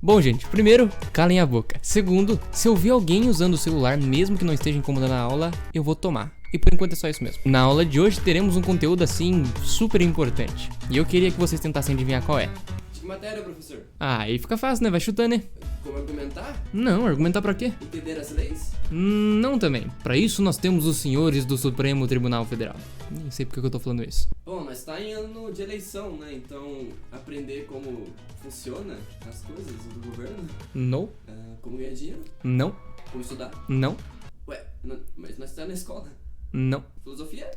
Bom, gente, primeiro, calem a boca. Segundo, se eu ver alguém usando o celular, mesmo que não esteja incomodando a aula, eu vou tomar. E por enquanto é só isso mesmo. Na aula de hoje teremos um conteúdo assim, super importante. E eu queria que vocês tentassem adivinhar qual é. De que matéria, professor? Ah, aí fica fácil, né? Vai chutando, né? Como argumentar? Não, argumentar pra quê? Entender as leis? Não também. Pra isso nós temos os senhores do Supremo Tribunal Federal. Nem sei porque que eu tô falando isso. Bom, nós tá em ano de eleição, né? Então, aprender como funciona as coisas do governo. Não, Como ganhar dinheiro. não, Como estudar. não, Ué, mas nós tá na escola. não. Filosofia?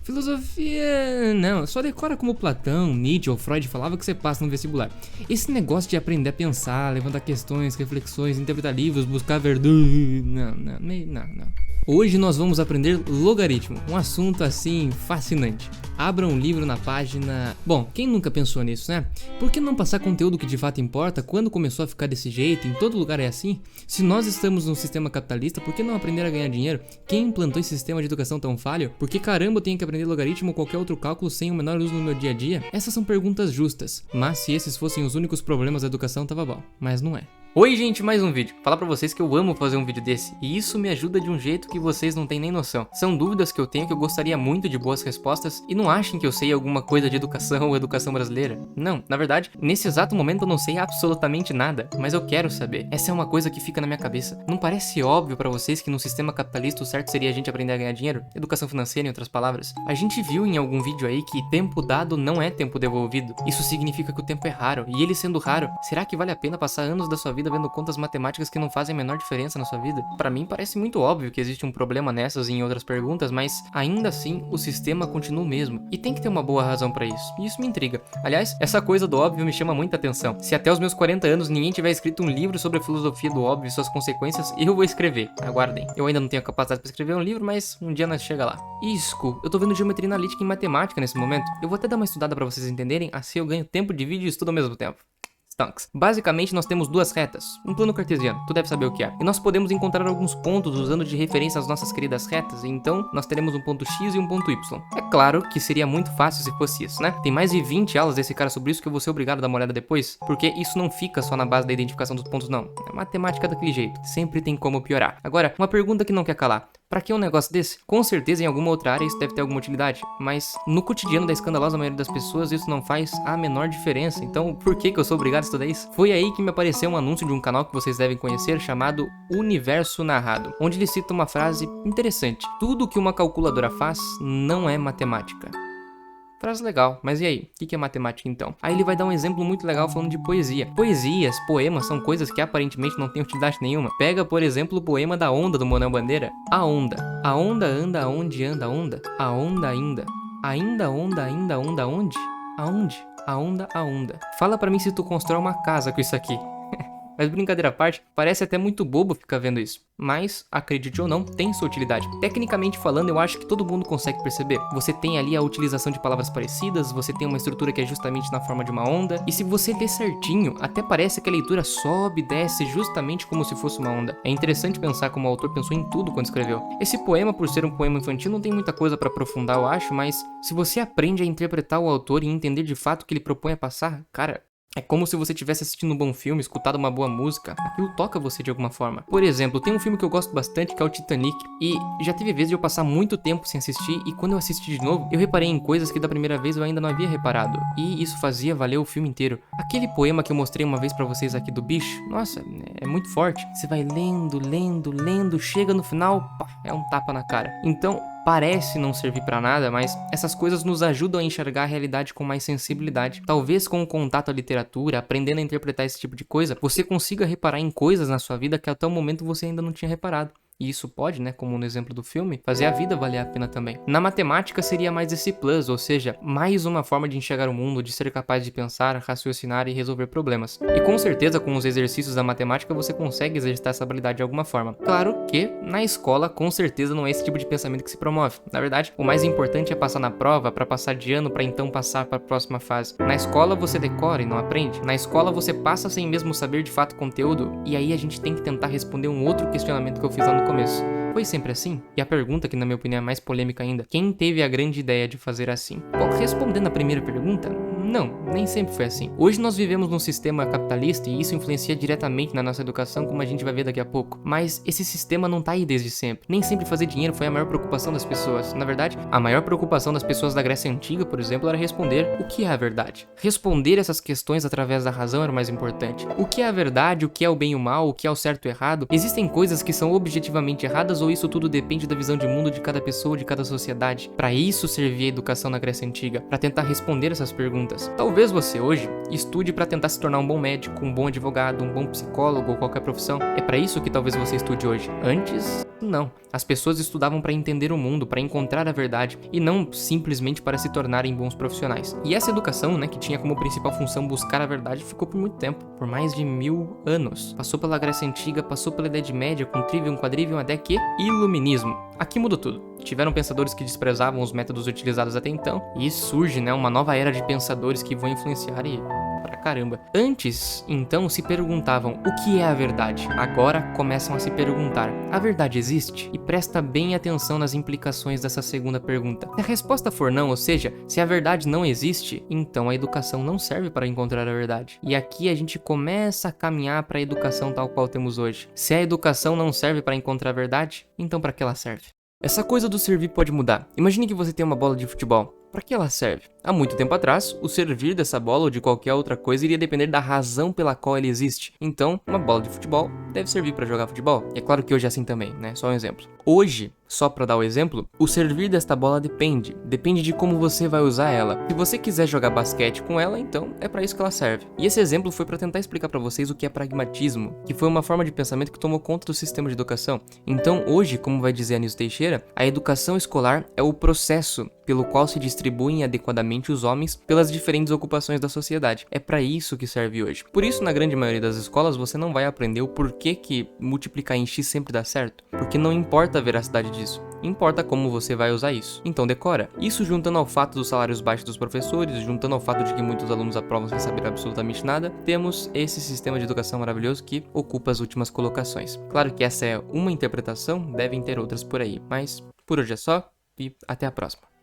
Filosofia... não, só decora como Platão, Nietzsche ou Freud falava que você passa no vestibular. Esse negócio de aprender a pensar, levantar questões, reflexões, interpretar livros, buscar verdade... Não. Hoje nós vamos aprender logaritmo, um assunto assim fascinante. Abra um livro na página... Bom, quem nunca pensou nisso, né? Por que não passar conteúdo que de fato importa quando começou a ficar desse jeito, em todo lugar é assim? Se nós estamos num sistema capitalista, por que não aprender a ganhar dinheiro? Quem implantou esse sistema de educação tão falho? Por que caramba eu tenho que aprender logaritmo ou qualquer outro cálculo sem o menor uso no meu dia a dia? Essas são perguntas justas, mas se esses fossem os únicos problemas da educação tava bom, mas não é. Oi gente, mais um vídeo. Falar pra vocês que eu amo fazer um vídeo desse, e isso me ajuda de um jeito que vocês não têm nem noção. São dúvidas que eu tenho que eu gostaria muito de boas respostas, e não achem que eu sei alguma coisa de educação ou educação brasileira. Não, na verdade, nesse exato momento eu não sei absolutamente nada, mas eu quero saber. Essa é uma coisa que fica na minha cabeça. Não parece óbvio pra vocês que no sistema capitalista o certo seria a gente aprender a ganhar dinheiro? Educação financeira, em outras palavras. A gente viu em algum vídeo aí que tempo dado não é tempo devolvido. Isso significa que o tempo é raro, e ele sendo raro, será que vale a pena passar anos da sua vida vendo contas matemáticas que não fazem a menor diferença na sua vida? Pra mim parece muito óbvio que existe um problema nessas e em outras perguntas, mas ainda assim o sistema continua o mesmo. E tem que ter uma boa razão pra isso. E isso me intriga. Aliás, essa coisa do óbvio me chama muita atenção. Se até os meus 40 anos ninguém tiver escrito um livro sobre a filosofia do óbvio e suas consequências, eu vou escrever. Aguardem. Eu ainda não tenho a capacidade pra escrever um livro, mas um dia nós chega lá. Isco, eu tô vendo geometria analítica e matemática nesse momento. Eu vou até dar uma estudada pra vocês entenderem, assim eu ganho tempo de vídeo e estudo ao mesmo tempo. Stunks. Basicamente nós temos duas retas, um plano cartesiano, tu deve saber o que é, e nós podemos encontrar alguns pontos usando de referência as nossas queridas retas, e então nós teremos um ponto X e um ponto Y. É claro que seria muito fácil se fosse isso, né? Tem mais de 20 aulas desse cara sobre isso que eu vou ser obrigado a dar uma olhada depois, porque isso não fica só na base da identificação dos pontos não, é matemática daquele jeito, sempre tem como piorar. Agora, uma pergunta que não quer calar. Pra que um negócio desse? Com certeza em alguma outra área isso deve ter alguma utilidade, mas no cotidiano da escandalosa maioria das pessoas isso não faz a menor diferença, então por que eu sou obrigado a estudar isso? Foi aí que me apareceu um anúncio de um canal que vocês devem conhecer chamado Universo Narrado, onde ele cita uma frase interessante: tudo que uma calculadora faz não é matemática. Frase legal, mas e aí? O que é matemática então? Aí ele vai dar um exemplo muito legal falando de poesia. Poesias, poemas são coisas que aparentemente não têm utilidade nenhuma. Pega, por exemplo, o poema da Onda do Manuel Bandeira. A onda. A onda anda aonde anda a onda? A onda ainda. Ainda onda onde? Aonde? A onda. Fala pra mim se tu constrói uma casa com isso aqui. Mas brincadeira à parte, parece até muito bobo ficar vendo isso. Mas, acredite ou não, tem sua utilidade. Tecnicamente falando, eu acho que todo mundo consegue perceber. Você tem ali a utilização de palavras parecidas, você tem uma estrutura que é justamente na forma de uma onda. E se você ler certinho, até parece que a leitura sobe e desce justamente como se fosse uma onda. É interessante pensar como o autor pensou em tudo quando escreveu. Esse poema, por ser um poema infantil, não tem muita coisa pra aprofundar, eu acho, mas se você aprende a interpretar o autor e entender de fato o que ele propõe a passar, cara... é como se você estivesse assistindo um bom filme, escutado uma boa música, aquilo toca você de alguma forma. Por exemplo, tem um filme que eu gosto bastante que é o Titanic, e já teve vezes de eu passar muito tempo sem assistir, e quando eu assisti de novo, eu reparei em coisas que da primeira vez eu ainda não havia reparado, e isso fazia valer o filme inteiro. Aquele poema que eu mostrei uma vez pra vocês aqui do bicho, nossa, é muito forte. Você vai lendo, chega no final, pá, é um tapa na cara. Então... parece não servir pra nada, mas essas coisas nos ajudam a enxergar a realidade com mais sensibilidade. Talvez com o contato à literatura, aprendendo a interpretar esse tipo de coisa, você consiga reparar em coisas na sua vida que até o momento você ainda não tinha reparado. E isso pode, né, como no exemplo do filme, fazer a vida valer a pena também. Na matemática seria mais esse plus, ou seja, mais uma forma de enxergar o mundo, de ser capaz de pensar, raciocinar e resolver problemas. E com certeza com os exercícios da matemática você consegue exercitar essa habilidade de alguma forma. Claro que na escola com certeza não é esse tipo de pensamento que se promove. Na verdade, o mais importante é passar na prova, para passar de ano, para então passar para a próxima fase. Na escola você decora e não aprende. Na escola você passa sem mesmo saber de fato o conteúdo, e aí a gente tem que tentar responder um outro questionamento que eu fiz lá no começo. Foi sempre assim? E a pergunta, que na minha opinião é mais polêmica ainda, quem teve a grande ideia de fazer assim? Bom, respondendo a primeira pergunta, Não, nem sempre foi assim. Hoje nós vivemos num sistema capitalista e isso influencia diretamente na nossa educação, como a gente vai ver daqui a pouco. Mas esse sistema não tá aí desde sempre. Nem sempre fazer dinheiro foi a maior preocupação das pessoas. Na verdade, a maior preocupação das pessoas da Grécia Antiga, por exemplo, era responder o que é a verdade. Responder essas questões através da razão era o mais importante. O que é a verdade, o que é o bem e o mal, o que é o certo e o errado? Existem coisas que são objetivamente erradas ou isso tudo depende da visão de mundo de cada pessoa, de cada sociedade? Para isso servia a educação na Grécia Antiga, para tentar responder essas perguntas. Talvez você hoje estude para tentar se tornar um bom médico, um bom advogado, um bom psicólogo ou qualquer profissão. É para isso que talvez você estude hoje. Antes, não. As pessoas estudavam para entender o mundo, para encontrar a verdade e não simplesmente para se tornarem bons profissionais. E essa educação, que tinha como principal função buscar a verdade, ficou por muito tempo, por mais de 1000 anos. Passou pela Grécia Antiga, passou pela Idade Média, com Trivium, Quadrivium, até que Iluminismo. Aqui mudou tudo. Tiveram pensadores que desprezavam os métodos utilizados até então, e surge, uma nova era de pensadores que vão influenciar e pra caramba. Antes, então, se perguntavam o que é a verdade. Agora começam a se perguntar: a verdade existe? E presta bem atenção nas implicações dessa segunda pergunta. Se a resposta for não, ou seja, se a verdade não existe, então a educação não serve para encontrar a verdade. E aqui a gente começa a caminhar para a educação tal qual temos hoje. Se a educação não serve para encontrar a verdade, então para que ela serve? Essa coisa do servir pode mudar. Imagine que você tem uma bola de futebol. Para que ela serve? Há muito tempo atrás, o servir dessa bola ou de qualquer outra coisa iria depender da razão pela qual ela existe. Então, uma bola de futebol deve servir para jogar futebol. E é claro que hoje é assim também, Só um exemplo. Hoje, só para dar o exemplo, o servir desta bola depende de como você vai usar ela. Se você quiser jogar basquete com ela, então é para isso que ela serve. E esse exemplo foi para tentar explicar para vocês o que é pragmatismo, que foi uma forma de pensamento que tomou conta do sistema de educação. Então, hoje, como vai dizer Anísio Teixeira, a educação escolar é o processo pelo qual se distribuem adequadamente os homens pelas diferentes ocupações da sociedade. É para isso que serve hoje. Por isso, na grande maioria das escolas, você não vai aprender o porquê que multiplicar em x sempre dá certo, porque não importa a veracidade disso. Importa como você vai usar isso. Então decora. Isso juntando ao fato dos salários baixos dos professores, juntando ao fato de que muitos alunos aprovam sem saber absolutamente nada, temos esse sistema de educação maravilhoso que ocupa as últimas colocações. Claro que essa é uma interpretação, devem ter outras por aí, mas por hoje é só e até a próxima.